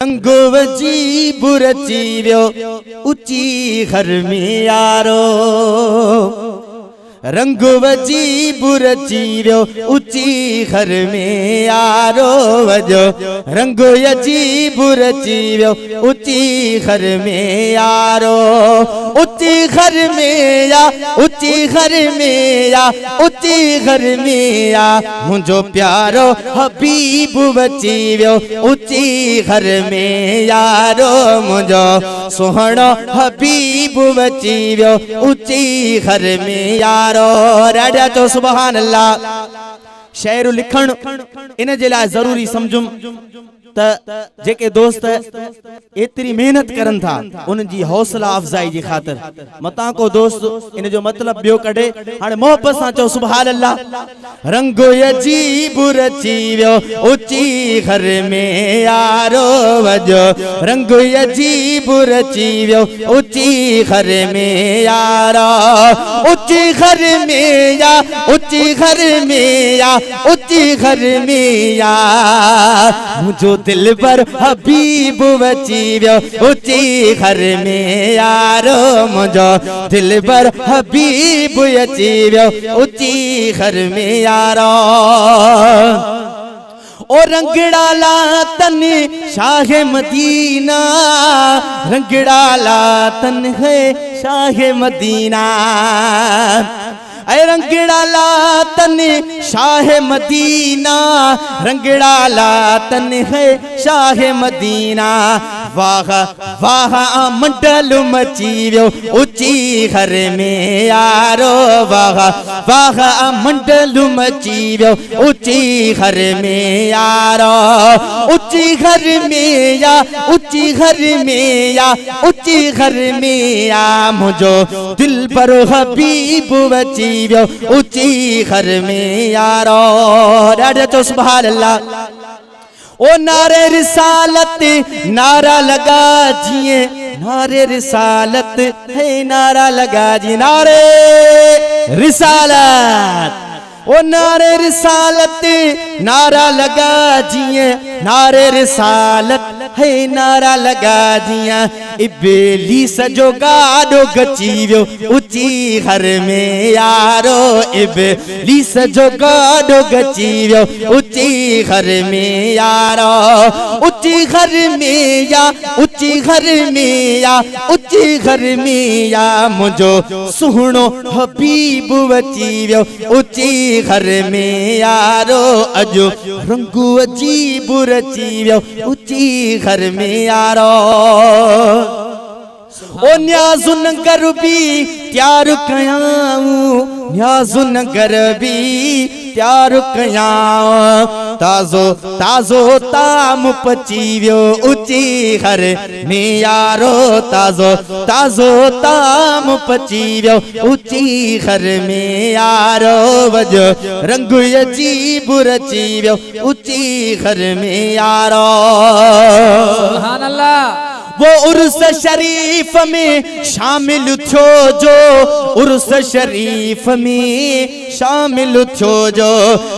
रंगो वजी बुरची व्यो उची घर में यारो। रंगो वजी बुरची व्यो उची घर में यारो वजो। रंगो यजी बुरची व्यो उची घर में यारो। उची घर में या उची घर में या उची घर में या मुझो प्यारो हबीब बची व्यो उची घर में यारो। मुझो सुहणो हबीब बची व्यो उची घर में यारो। राजा चो सुभान अल्लाह। शेर लिखण इन जे लाइ जरूरी समझुम त जेके दोस्त एतरी मेहनत करन था उन जी हौसला अफजाई जी खातिर मता को दोस्त इन जो मतलब बियो कढे हाने मोहब्बत सा चो सुभान अल्लाह। रंगो यजी बुरची व्यो उची घर में यारो वजो। रंगो यजी बुरची व्यो उची घर में यारो। उची घर में या उची घर में या उची घर में या मुझो दिल पर हबीब बची व्यो उची घर में यारो। मुझो दिल पर हबीब बची व्यो उची घर में यारो। ओ रंगड़ा ला तन शाह मदीना। रंगड़ा ला तन है शाह मदीना। ऐ रंगड़ा ला तन शाह मदीना। रंगड़ा ला तन है शाह मदीना। वाह वाह मंडल मची व्यो उची घर में यारो। वाह वाह मंडल मची व्यो उची घर में यारो। उची घर में या उची घर में या उची घर में या मुझो दिल पर हबीब बची व्यो उची घर में यारो। राजा चो सुभान अल्लाह। ओ नारे रिसालत नारा लगा जिए। नारे रिसालत है नारा लगा जी। नारे रिसालत ओ नारे रिसालत नारा लगा जिए। नारे रिसालत है नारा लगा जिया। इब्लीस जो गाडो गची व्यो उची घर में यारो। इब्लीस जो गाडो गची व्यो उची घर में यारो। उची घर में या उची घर में या उची घर में या मुझो सुहणो हबीब बची व्यो उची घर में यारो। अजो रंगू अजीब रची व्यो उची घर में यारो। ओ न्याजुन गरबी त्यार कयाऊं। न्याजुन गरबी त्यार कयाऊं। ताजो ताजो ताम पची व्यो उची घर में यारो। ताजो ताजो ताम पची व्यो उची घर में यारो। वजो रंग अजीब रची व्यो उची घर में यारो। सुभान अल्लाह। वो उर्स शरीफ में शामिल थो जो। उर्स शरीफ में शामिल थो जो।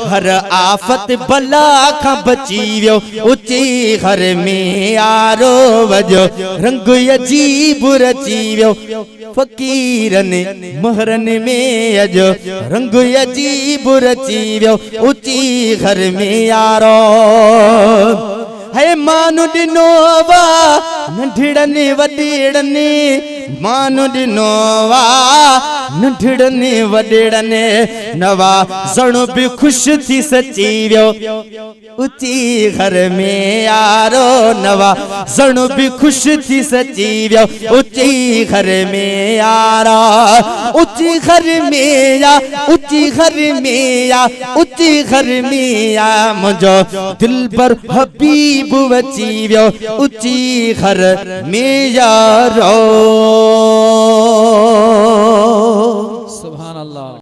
हर आफत बला का बची व्यो उची घर में यारो। वजो रंग अजीब रची व्यो फकीरन महरन में। अजो रंग अजीब रची व्यो उची घर में यारो। है मानु डिनोवा नंढड़ने वडेड़ने। मानु डिनोवा नंढड़ने वडेड़ने। नवा जणो भी खुश थी सची व्यो उची घर में यारो। नवा जणो भी खुश थी सची व्यो उची घर में यारो। उची घर में या उची घर में या उची घर में या मुझो दिल पर हबीब बची व्यो उची घर में यारो।